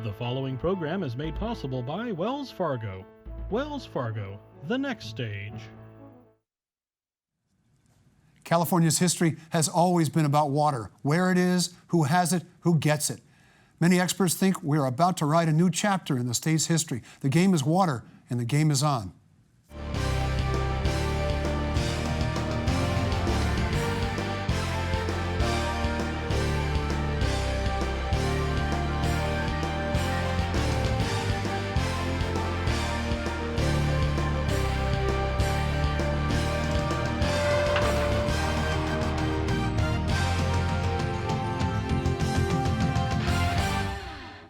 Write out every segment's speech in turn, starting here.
The following program is made possible by Wells Fargo. Wells Fargo, the next stage. California's history has always been about water, where it is, who has it, who gets it. Many experts think we are about to write a new chapter in the state's history. The game is water, and the game is on.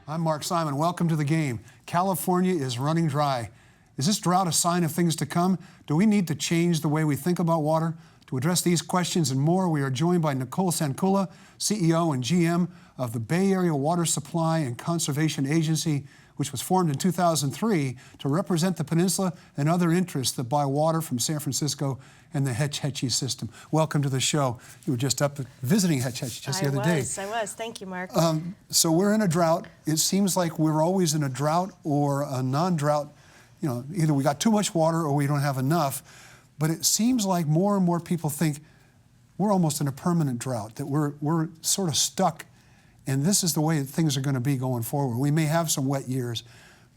I'm Mark Simon. Welcome to the game. California is running dry. Is this drought a sign of things to come? Do we need to change the way we think about water? To address these questions and more, we are joined by Nicole Sandkulla, CEO and GM of the Bay Area Water Supply and Conservation Agency, which was formed in 2003 to represent the peninsula and other interests that buy water from San Francisco and the Hetch Hetchy system. Welcome to the show. You were just up visiting Hetch Hetchy just the other day. I was. Thank you, Mark. So we're in a drought. It seems like we're always in a drought or a non-drought. You know, either we got too much water or we don't have enough. But it seems like more and more people think we're almost in a permanent drought, that we're sort of stuck. And this is the way things are going to be going forward. We may have some wet years,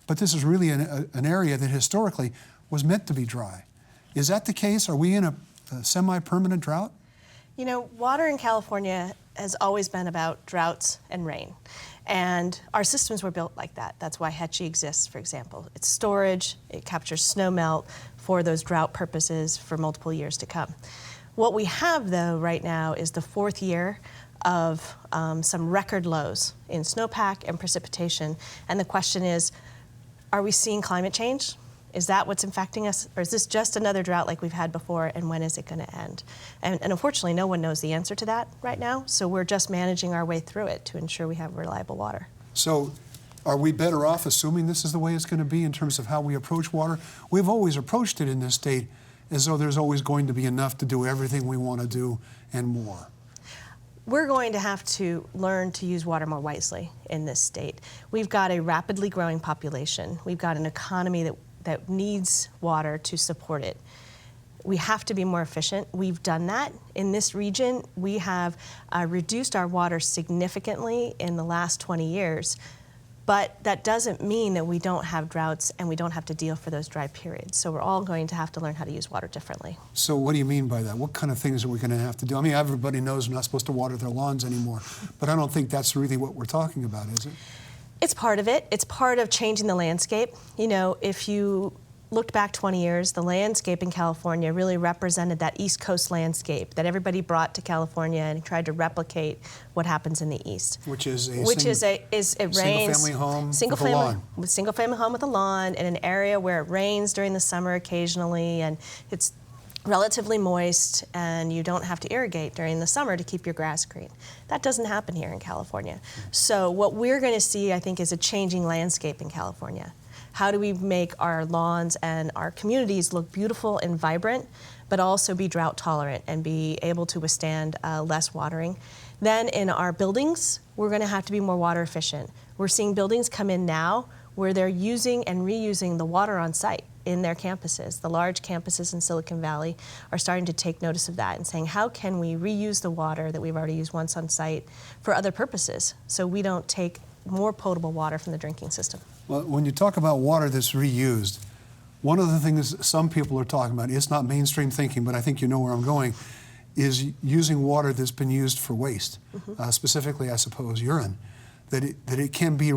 but this is really an area that historically was meant to be dry. Is that the case? Are we in a semi-permanent drought? You know, water in California has always been about droughts and rain. And our systems were built like that. That's why Hetchy exists, for example. It's storage, it captures snow melt for those drought purposes for multiple years to come. What we have, though, right now is the fourth year of some record lows in snowpack and precipitation. And the question is, are we seeing climate change? Is that what's infecting us? Or is this just another drought like we've had before, and when is it going to end? And unfortunately, no one knows the answer to that right now, so we're just managing our way through it to ensure we have reliable water. So are we better off assuming this is the way it's going to be in terms of how we approach water? We've always approached it in this state as though there's always going to be enough to do everything we want to do and more. We're going to have to learn to use water more wisely in this state. We've got a rapidly growing population. We've got an economy that needs water to support it. We have to be more efficient. We've done that. In this region, we have reduced our water significantly in the last 20 years, but that doesn't mean that we don't have droughts and we don't have to deal for those dry periods. So we're all going to have to learn how to use water differently. So what do you mean by that? What kind of things are we going to have to do? I mean, everybody knows we're not supposed to water their lawns anymore, but I don't think that's really what we're talking about, is it? It's part of it. It's part of changing the landscape. You know, if you looked back 20 years, the landscape in California really represented that East Coast landscape that everybody brought to California and tried to replicate what happens in the East. Which is a single-family home with a lawn. Single-family home with a lawn in an area where it rains during the summer occasionally, and it's relatively moist, and you don't have to irrigate during the summer to keep your grass green. That doesn't happen here in California. So what we're going to see, I think, is a changing landscape in California. How do we make our lawns and our communities look beautiful and vibrant, but also be drought tolerant and be able to withstand less watering? Then in our buildings, we're going to have to be more water efficient. We're seeing buildings come in now where they're using and reusing the water on site in their campuses. The large campuses in Silicon Valley are starting to take notice of that and saying, how can we reuse the water that we've already used once on site for other purposes so we don't take more potable water from the drinking system? Well, when you talk about water that's reused, one of the things some people are talking about, it's not mainstream thinking, but I think you know where I'm going, is using water that's been used for waste, specifically, I suppose, urine, that it can be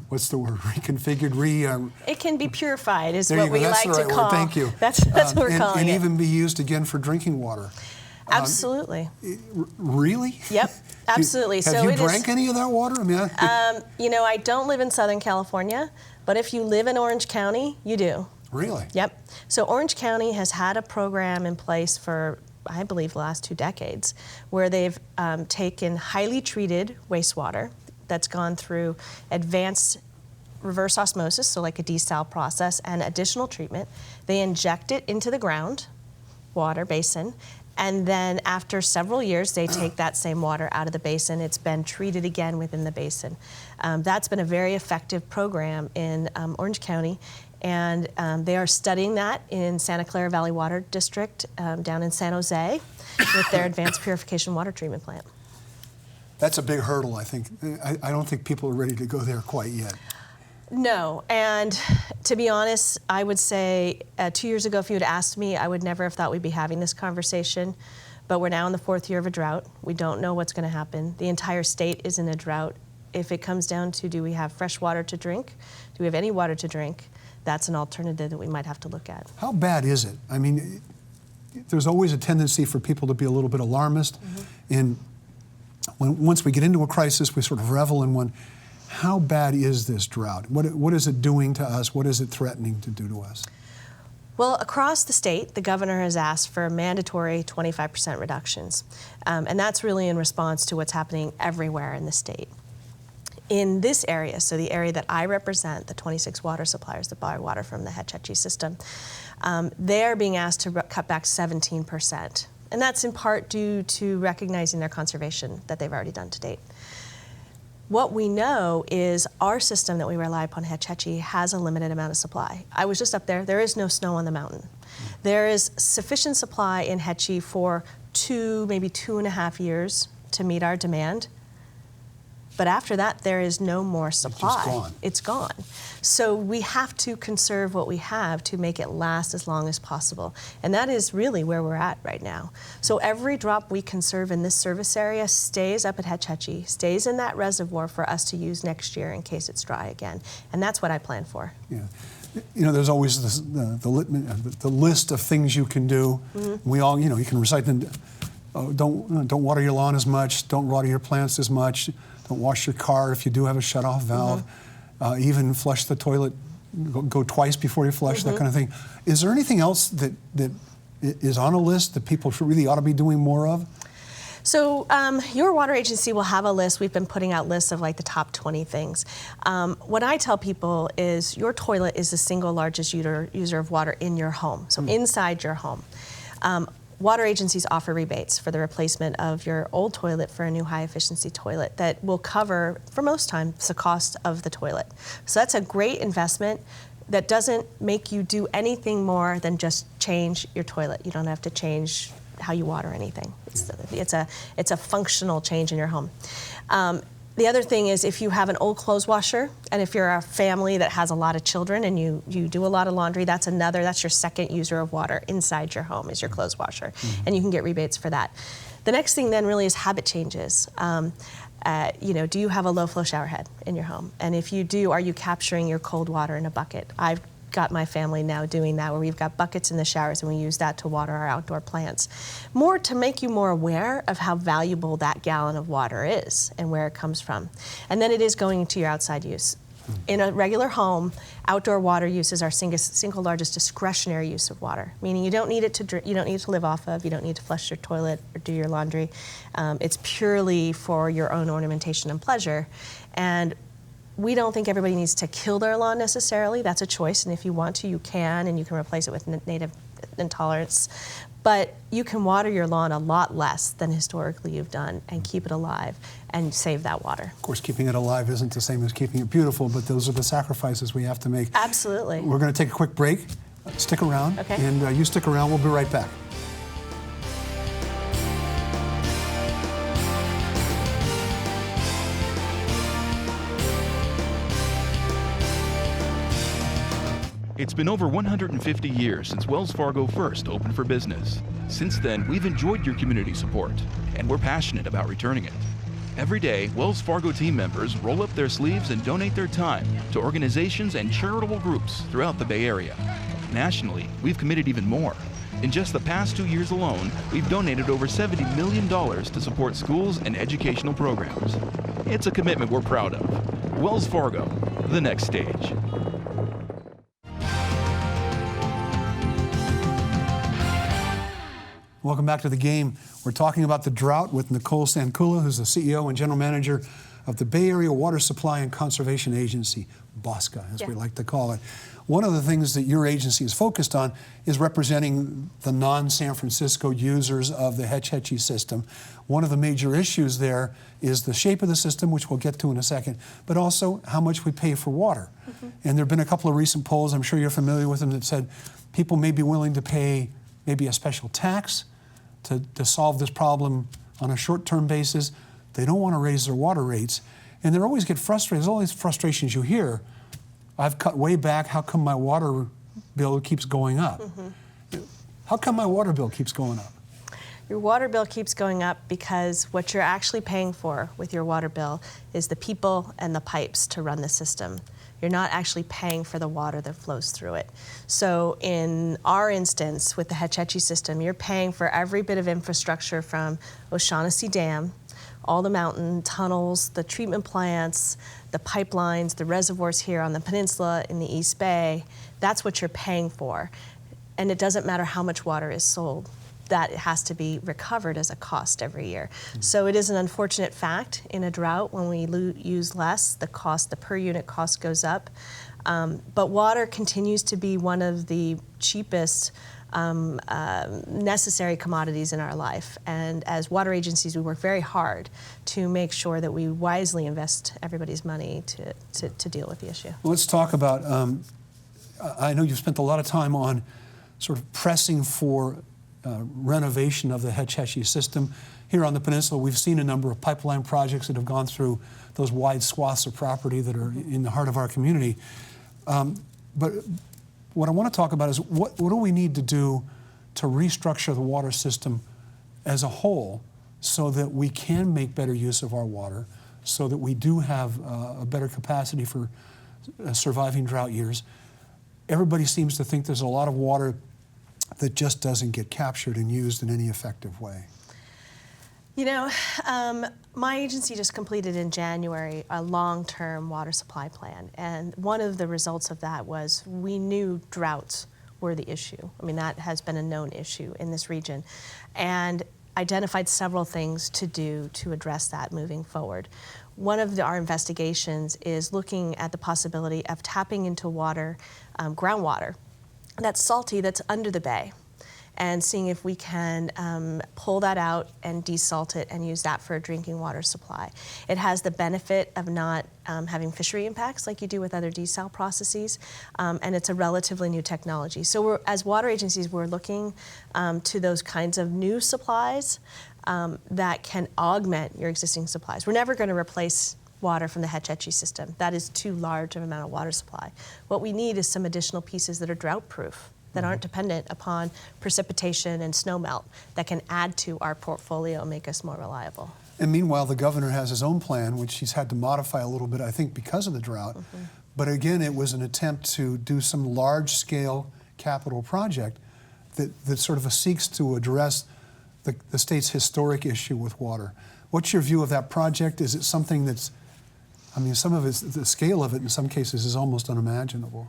what's the word? Reconfigured, it can be purified, is what we like to call. Thank you. That's what we're calling it. And even be used again for drinking water. Absolutely. Really? Yep, absolutely. Have you drank any of that water? I mean, you know, I don't live in Southern California, but if you live in Orange County, you do. Really? Yep. So Orange County has had a program in place for, I believe, the last 2 decades, where they've taken highly treated wastewater that's gone through advanced reverse osmosis, so like a desal process, and additional treatment. They inject it into the ground water basin, And then after several years, they take that same water out of the basin. It's been treated again within the basin. That's been a very effective program in Orange County. And they are studying that in Santa Clara Valley Water District down in San Jose with their advanced purification water treatment plant. That's a big hurdle, I think. I don't think people are ready to go there quite yet. No, and to be honest, I would say 2 years ago, if you had asked me, I would never have thought we'd be having this conversation. But we're now in the 4th year of a drought. We don't know what's going to happen. The entire state is in a drought. If it comes down to, do we have fresh water to drink? Do we have any water to drink? That's an alternative that we might have to look at. How bad is it? I mean, there's always a tendency for people to be a little bit alarmist. And once we get into a crisis, we sort of revel in one. How bad is this drought? What is it doing to us? What is it threatening to do to us? Well, across the state, the governor has asked for mandatory 25% reductions. And that's really in response to what's happening everywhere in the state. In this area, so the area that I represent, the 26 water suppliers that buy water from the Hetch Hetchy system, they're being asked to cut back 17%. And that's in part due to recognizing their conservation that they've already done to date. What we know is our system that we rely upon, Hetch Hetchy, has a limited amount of supply. I was just up there. There is no snow on the mountain. There is sufficient supply in Hetchy for 2, maybe 2.5 years to meet our demand. But after that, there is no more supply. It's just gone. It's gone. So we have to conserve what we have to make it last as long as possible. And that is really where we're at right now. So every drop we conserve in this service area stays up at Hetch Hetchy, stays in that reservoir for us to use next year in case it's dry again. And that's what I plan for. Yeah. You know, there's always this, the list of things you can do. We all, you know, you can recite them. Don't water your lawn as much. Don't water your plants as much. Don't wash your car if you do have a shut-off valve. Even flush the toilet, go twice before you flush, that kind of thing. Is there anything else that is on a list that people really ought to be doing more of? So your water agency will have a list. We've been putting out lists of like the top 20 things. What I tell people is your toilet is the single largest user of water in your home, so inside your home. Water agencies offer rebates for the replacement of your old toilet for a new high-efficiency toilet that will cover, for most times, the cost of the toilet. So that's a great investment that doesn't make you do anything more than just change your toilet. You don't have to change how you water anything. It's a functional change in your home. The other thing is if you have an old clothes washer, and if you're a family that has a lot of children and you do a lot of laundry, that's your second user of water inside your home is your clothes washer. And you can get rebates for that. The next thing then really is habit changes. You know, do you have a low flow shower head in your home? And if you do, are you capturing your cold water in a bucket? I've got my family now doing that, where we've got buckets in the showers and we use that to water our outdoor plants. More to make you more aware of how valuable that gallon of water is and where it comes from. And then it is going to your outside use. In a regular home, outdoor water use is our single largest discretionary use of water, meaning you don't need it to drink, you don't need to live off of, you don't need to flush your toilet or do your laundry. It's purely for your own ornamentation and pleasure. And we don't think everybody needs to kill their lawn necessarily. That's a choice, and if you want to, you can, and you can replace it with native intolerance. But you can water your lawn a lot less than historically you've done and keep it alive and save that water. Of course, keeping it alive isn't the same as keeping it beautiful, but those are the sacrifices we have to make. Absolutely. We're going to take a quick break. Stick around, okay. And you stick around. We'll be right back. It's been over 150 years since Wells Fargo first opened for business. Since then, we've enjoyed your community support, and we're passionate about returning it. Every day, Wells Fargo team members roll up their sleeves and donate their time to organizations and charitable groups throughout the Bay Area. Nationally, we've committed even more. In just the past 2 years alone, we've donated over $70 million to support schools and educational programs. It's a commitment we're proud of. Wells Fargo, the next stage. Welcome back to the game. We're talking about the drought with Nicole Sandkulla, who's the CEO and General Manager of the Bay Area Water Supply and Conservation Agency, BOSCA, as we like to call it. One of the things that your agency is focused on is representing the non-San Francisco users of the Hetch Hetchy system. One of the major issues there is the shape of the system, which we'll get to in a second, but also how much we pay for water. And there have been a couple of recent polls, I'm sure you're familiar with them, that said people may be willing to pay maybe a special tax to solve this problem on a short-term basis. They don't want to raise their water rates. And they always get frustrated. There's all these frustrations you hear. I've cut way back. How come my water bill keeps going up? How come my water bill keeps going up? Your water bill keeps going up because what you're actually paying for with your water bill is the people and the pipes to run the system. You're not actually paying for the water that flows through it. So in our instance with the Hetch Hetchy system, you're paying for every bit of infrastructure from O'Shaughnessy Dam, all the mountain tunnels, the treatment plants, the pipelines, the reservoirs here on the peninsula in the East Bay. That's what you're paying for. And it doesn't matter how much water is sold. That has to be recovered as a cost every year. So it is an unfortunate fact in a drought when we use less, the per unit cost goes up. But water continues to be one of the cheapest necessary commodities in our life. And as water agencies, we work very hard to make sure that we wisely invest everybody's money to deal with the issue. Well, let's talk about, I know you've spent a lot of time on sort of pressing for renovation of the Hetch Hetchy system. Here on the peninsula, we've seen a number of pipeline projects that have gone through those wide swaths of property that are in the heart of our community. But what I want to talk about is what do we need to do to restructure the water system as a whole so that we can make better use of our water, so that we do have a better capacity for surviving drought years. Everybody seems to think there's a lot of water that just doesn't get captured and used in any effective way. You know, my agency just completed in January a long-term water supply plan, and one of the results of that was we knew droughts were the issue. I mean, that has been a known issue in this region, and identified several things to do to address that moving forward. One of our investigations is looking at the possibility of tapping into water, groundwater, that's salty, that's under the bay, and seeing if we can pull that out and desalt it and use that for a drinking water supply. It has the benefit of not having fishery impacts like you do with other desal processes, and it's a relatively new technology. So as water agencies, we're looking to those kinds of new supplies that can augment your existing supplies. We're never going to replace water from the Hetch Hetchy system. That is too large of an amount of water supply. What we need is some additional pieces that are drought-proof, that aren't dependent upon precipitation and snowmelt, that can add to our portfolio and make us more reliable. And meanwhile, the governor has his own plan, which he's had to modify a little bit, I think, because of the drought. But again, it was an attempt to do some large-scale capital project that sort of seeks to address the state's historic issue with water. What's your view of that project? Is it something that's, I mean, some of it's, the scale of it in some cases is almost unimaginable.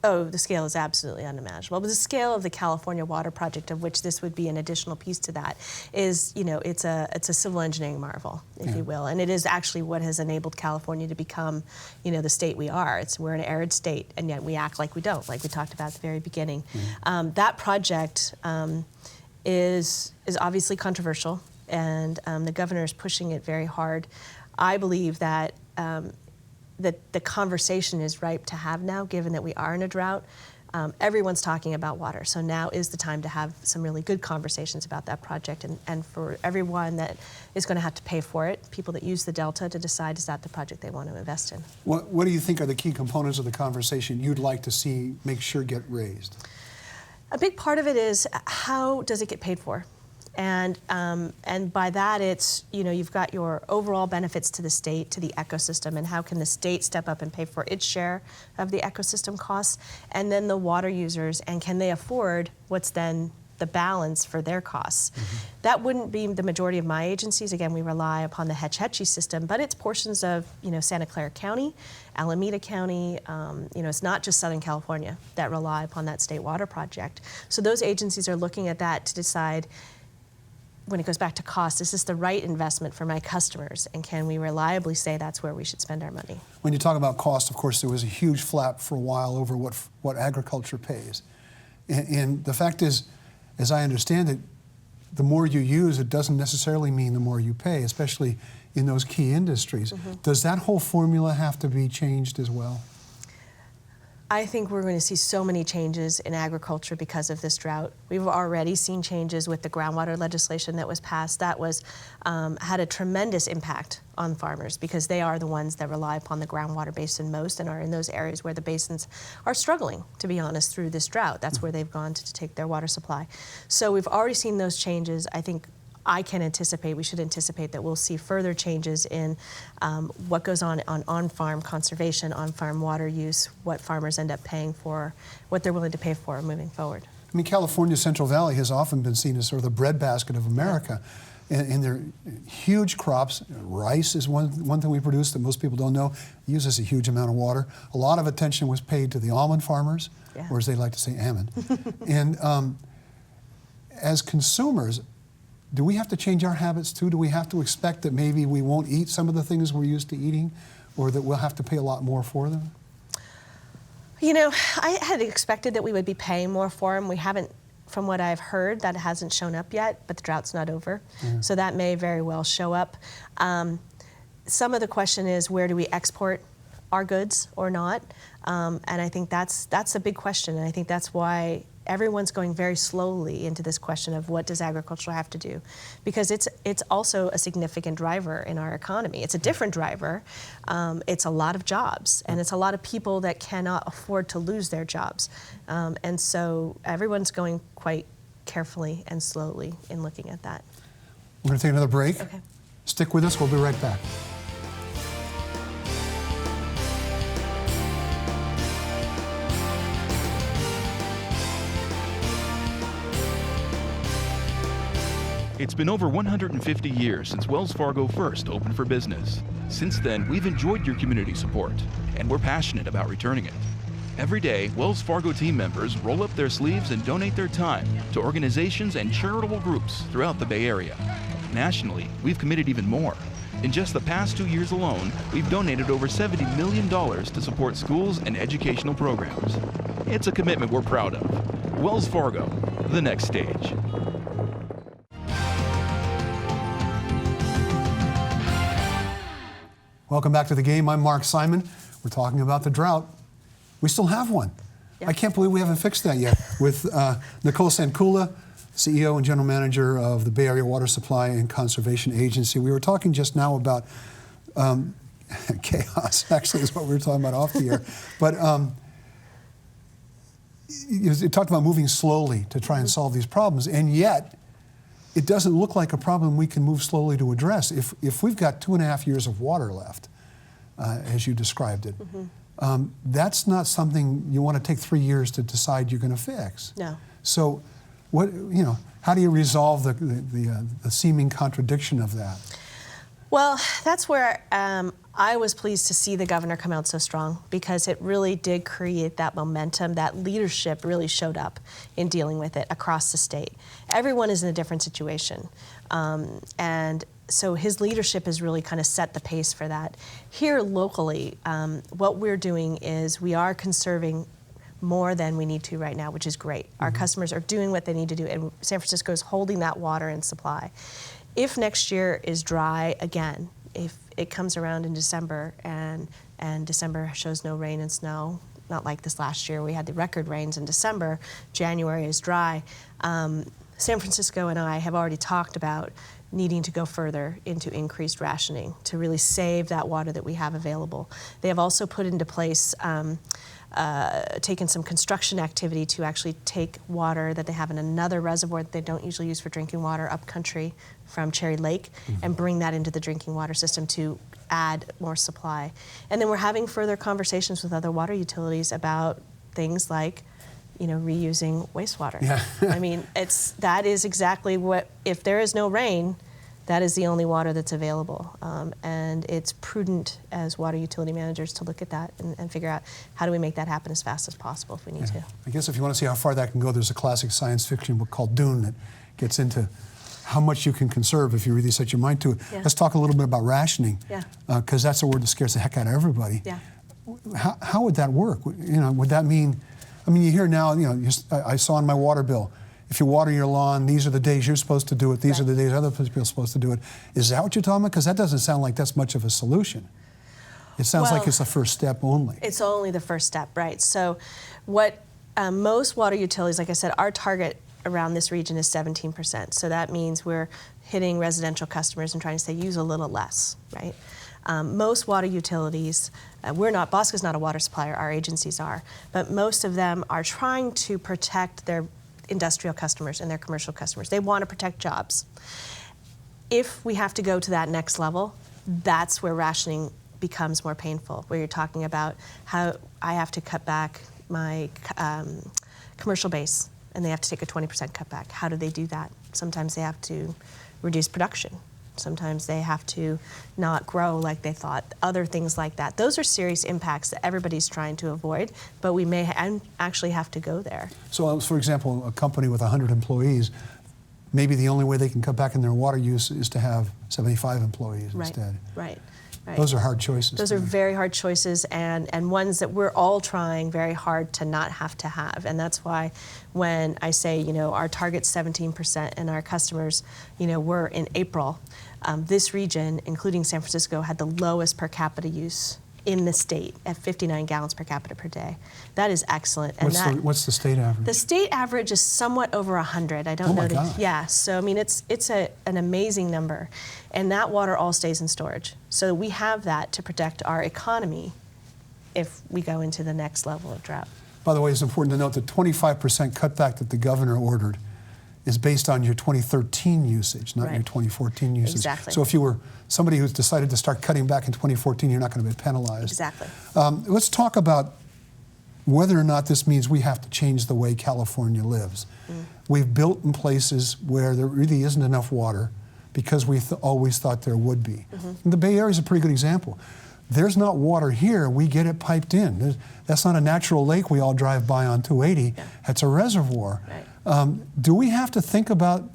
Oh, the scale is absolutely unimaginable. But the scale of the California Water Project, of which this would be an additional piece to that, is, you know, it's a civil engineering marvel, if you will. And it is actually what has enabled California to become, you know, the state we are. We're an arid state, and yet we act like we don't, like we talked about at the very beginning. That project is obviously controversial, and the governor is pushing it very hard. I believe that that the conversation is ripe to have now, given that we are in a drought. Everyone's talking about water, so now is the time to have some really good conversations about that project, and for everyone that is going to have to pay for it, people that use the Delta, to decide is that the project they want to invest in. What do you think are the key components of the conversation you'd like to see make sure get raised? A big part of it is how does it get paid for? And by that, it's, you know, you've got your overall benefits to the state, to the ecosystem, and how can the state step up and pay for its share of the ecosystem costs, and then the water users, and can they afford what's then the balance for their costs. That wouldn't be the majority of my agencies. Again, we rely upon the Hetch Hetchy system, but it's portions of, you know, Santa Clara County, Alameda County, you know, it's not just Southern California that rely upon that state water project. So those agencies are looking at that to decide, when it goes back to cost, is this the right investment for my customers? And can we reliably say that's where we should spend our money? When you talk about cost, of course, there was a huge flap for a while over what agriculture pays. And the fact is, as I understand it, the more you use, it doesn't necessarily mean the more you pay, especially in those key industries. Does that whole formula have to be changed as well? I think we're going to see so many changes in agriculture because of this drought. We've already seen changes with the groundwater legislation that was passed. That was had a tremendous impact on farmers because they are the ones that rely upon the groundwater basin most and are in those areas where the basins are struggling, to be honest, through this drought. That's where they've gone to take their water supply. So we've already seen those changes. I think we should anticipate that we'll see further changes in what goes on-farm conservation, on-farm water use, what farmers end up paying for, what they're willing to pay for moving forward. I mean, California's Central Valley has often been seen as sort of the breadbasket of America. And they're huge crops. Rice is one thing we produce that most people don't know. It uses a huge amount of water. A lot of attention was paid to the almond farmers, or as they like to say, almond. And as consumers, do we have to change our habits too? Do we have to expect that maybe we won't eat some of the things we're used to eating, or that we'll have to pay a lot more for them? You know, I had expected that we would be paying more for them. We haven't, from what I've heard, that hasn't shown up yet, but the drought's not over. So that may very well show up. Some of the question is, where do we export our goods or not? And I think that's a big question, and I think that's why everyone's going very slowly into this question of what does agriculture have to do, because it's also a significant driver in our economy. It's a different driver. It's a lot of jobs, and it's a lot of people that cannot afford to lose their jobs. And so everyone's going quite carefully and slowly in looking at that. We're going to take another break. Okay. Stick with us. We'll be right back. It's been over 150 years since Wells Fargo first opened for business. Since then, we've enjoyed your community support, and we're passionate about returning it. Every day, Wells Fargo team members roll up their sleeves and donate their time to organizations and charitable groups throughout the Bay Area. Nationally, we've committed even more. In just the past 2 years alone, we've donated over $70 million to support schools and educational programs. It's a commitment we're proud of. Wells Fargo, the next stage. Welcome back to the game. I'm Mark Simon. We're talking about the drought. We still have one. Yep. I can't believe we haven't fixed that yet. With Nicole Sandkulla, CEO and General Manager of the Bay Area Water Supply and Conservation Agency. We were talking just now about chaos, actually, is what we were talking about off the air. But you talked about moving slowly to try and solve these problems, and yet it doesn't look like a problem we can move slowly to address. If we've got 2.5 years of water left, as you described it, that's not something you want to take 3 years to decide you're going to fix. No. So, how do you resolve the seeming contradiction of that? Well, that's where I was pleased to see the governor come out so strong, because it really did create that momentum. That leadership really showed up in dealing with it across the state. Everyone is in a different situation. And so his leadership has really kind of set the pace for that. Here locally, what we're doing is we are conserving more than we need to right now, which is great. Our customers are doing what they need to do, and San Francisco is holding that water in supply. If next year is dry again, if it comes around in December and December shows no rain and snow, not like this last year, we had the record rains in December, January is dry, San Francisco and I have already talked about needing to go further into increased rationing to really save that water that we have available. They have also put into place taken some construction activity to actually take water that they have in another reservoir that they don't usually use for drinking water up country from Cherry Lake and bring that into the drinking water system to add more supply. And then we're having further conversations with other water utilities about things like, reusing wastewater. Yeah. I mean, that is exactly what, if there is no rain, that is the only water that's available. And it's prudent as water utility managers to look at that and figure out how do we make that happen as fast as possible if we need to. I guess if you want to see how far that can go, there's a classic science fiction book called Dune that gets into how much you can conserve if you really set your mind to it. Yeah. Let's talk a little bit about rationing, Yeah. Because that's a word that scares the heck out of everybody. Yeah. How would that work? You know, would that mean? I mean, you hear now. You know, I saw on my water bill, if you water your lawn, these are the days you're supposed to do it. These are the days other people are supposed to do it. Is that what you're talking about? Because that doesn't sound like that's much of a solution. It sounds like it's the first step only. It's only the first step, right? So, what most water utilities, like I said, our target around this region is 17%. So that means we're hitting residential customers and trying to say use a little less, right? Most water utilities, Bosca's not a water supplier, our agencies are, but most of them are trying to protect their industrial customers and their commercial customers. They want to protect jobs. If we have to go to that next level, that's where rationing becomes more painful, where you're talking about how I have to cut back my commercial base and they have to take a 20% cutback. How do they do that? Sometimes they have to reduce production. Sometimes they have to not grow like they thought, other things like that. Those are serious impacts that everybody's trying to avoid, but we may actually have to go there. So, for example, a company with 100 employees, maybe the only way they can cut back in their water use is to have 75 employees instead. Right. Those are hard choices. Those are very hard choices and ones that we're all trying very hard to not have to have. And that's why when I say, you know, our target's 17% and our customers, you know, we're in April, this region, including San Francisco, had the lowest per capita use in the state at 59 gallons per capita per day. That is excellent. And what's the state average? The state average is somewhat over 100. I don't know. God. Yeah, so I mean, it's an amazing number. And that water all stays in storage. So we have that to protect our economy if we go into the next level of drought. By the way, it's important to note the 25% cutback that the governor ordered is based on your 2013 usage, not your 2014 usage. Exactly. So if you were somebody who's decided to start cutting back in 2014, you're not going to be penalized. Exactly. Let's talk about whether or not this means we have to change the way California lives. We've built in places where there really isn't enough water because we always thought there would be. And the Bay Area is a pretty good example. There's not water here, we get it piped in. That's not a natural lake we all drive by on 280, it's a reservoir. Do we have to think about,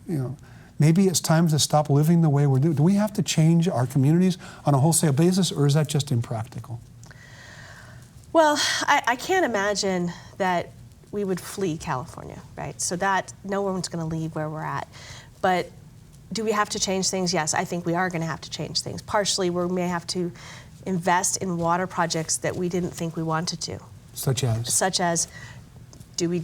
you know, maybe it's time to stop living the way we're doing? Do we have to change our communities on a wholesale basis, or is that just impractical? Well, I can't imagine that we would flee California, right? So that no one's going to leave where we're at. But do we have to change things? Yes, I think we are going to have to change things. Partially, we may have to invest in water projects that we didn't think we wanted to. Such as? Such as, do we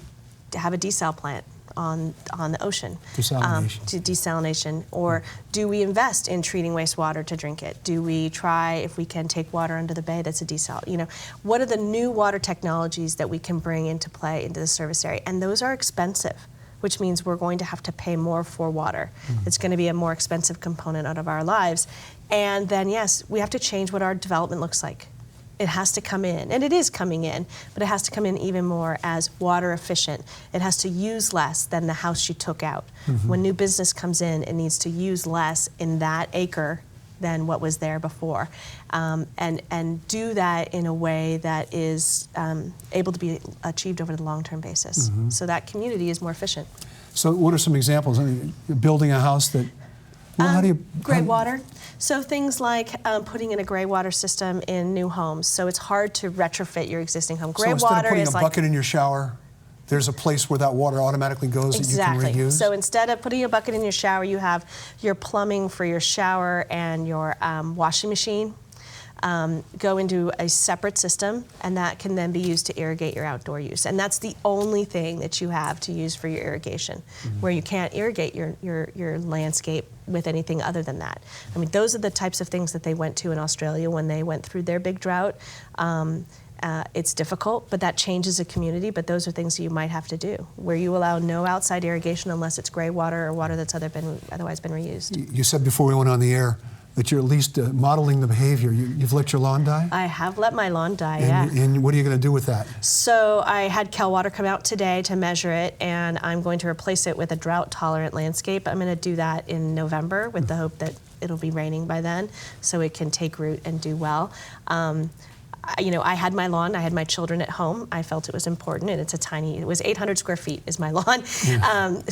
have a desal plant on the ocean? Desalination. Desalination. Or do we invest in treating wastewater to drink it? Do we try, if we can, take water under the bay that's a desal? You know, what are the new water technologies that we can bring into play into the service area? And those are expensive, which means we're going to have to pay more for water. It's going to be a more expensive component out of our lives. And then, yes, we have to change what our development looks like. It has to come in, and it is coming in, but it has to come in even more as water efficient. It has to use less than the house you took out. When new business comes in, it needs to use less in that acre than what was there before, and do that in a way that is able to be achieved over the long-term basis. So that community is more efficient. So what are some examples? I mean, building a house that, well, how do you... Gray water. So things like putting in a gray water system in new homes. So it's hard to retrofit your existing home. Gray so instead water of putting is a like... bucket in your shower, there's a place where that water automatically goes that you can reuse? So instead of putting a bucket in your shower, you have your plumbing for your shower and your washing machine go into a separate system, and that can then be used to irrigate your outdoor use. And that's the only thing that you have to use for your irrigation, where you can't irrigate your landscape with anything other than that. I mean, those are the types of things that they went to in Australia when they went through their big drought. It's difficult, but that changes a community, but those are things that you might have to do, where you allow no outside irrigation unless it's gray water or water that's otherwise been reused. You said before we went on the air that you're at least modeling the behavior. You've let your lawn die? I have let my lawn die, yeah. And what are you going to do with that? So I had Cal Water come out today to measure it, and I'm going to replace it with a drought-tolerant landscape. I'm going to do that in November with the hope that it'll be raining by then, so it can take root and do well. I had my lawn, I had my children at home. I felt it was important, and it was 800 square feet is my lawn. Yeah.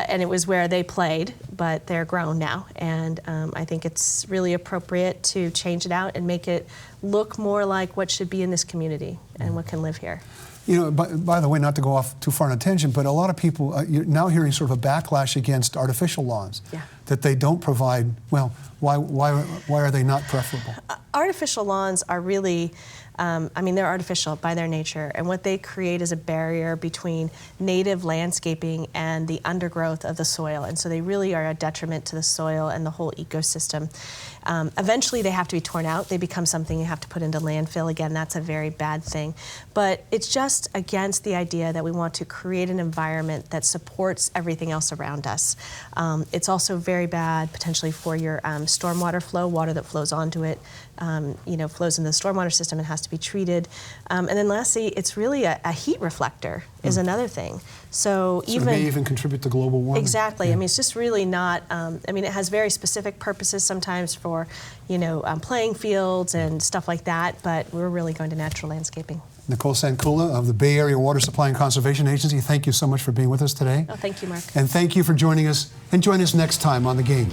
And it was where they played, but they're grown now. And I think it's really appropriate to change it out and make it look more like what should be in this community and what can live here. You know, by the way, not to go off too far on a tangent, but a lot of people, you're now hearing sort of a backlash against artificial lawns, yeah, that they don't provide, well, why are they not preferable? Artificial lawns are really, they're artificial by their nature, and what they create is a barrier between native landscaping and the undergrowth of the soil, and so they really are a detriment to the soil and the whole ecosystem. Eventually they have to be torn out. They become something you have to put into landfill. Again, that's a very bad thing. But it's just against the idea that we want to create an environment that supports everything else around us. It's also very bad potentially for your stormwater flow, water that flows onto it, flows into the stormwater system and has to be treated. And then lastly, it's really a heat reflector is another thing. So it may even contribute to global warming. Exactly. Yeah. I mean, it's just really not, it has very specific purposes sometimes for, playing fields and stuff like that, but we're really going to natural landscaping. Nicole Sandkulla of the Bay Area Water Supply and Conservation Agency, thank you so much for being with us today. Oh, thank you, Mark. And thank you for joining us, and join us next time on The Game.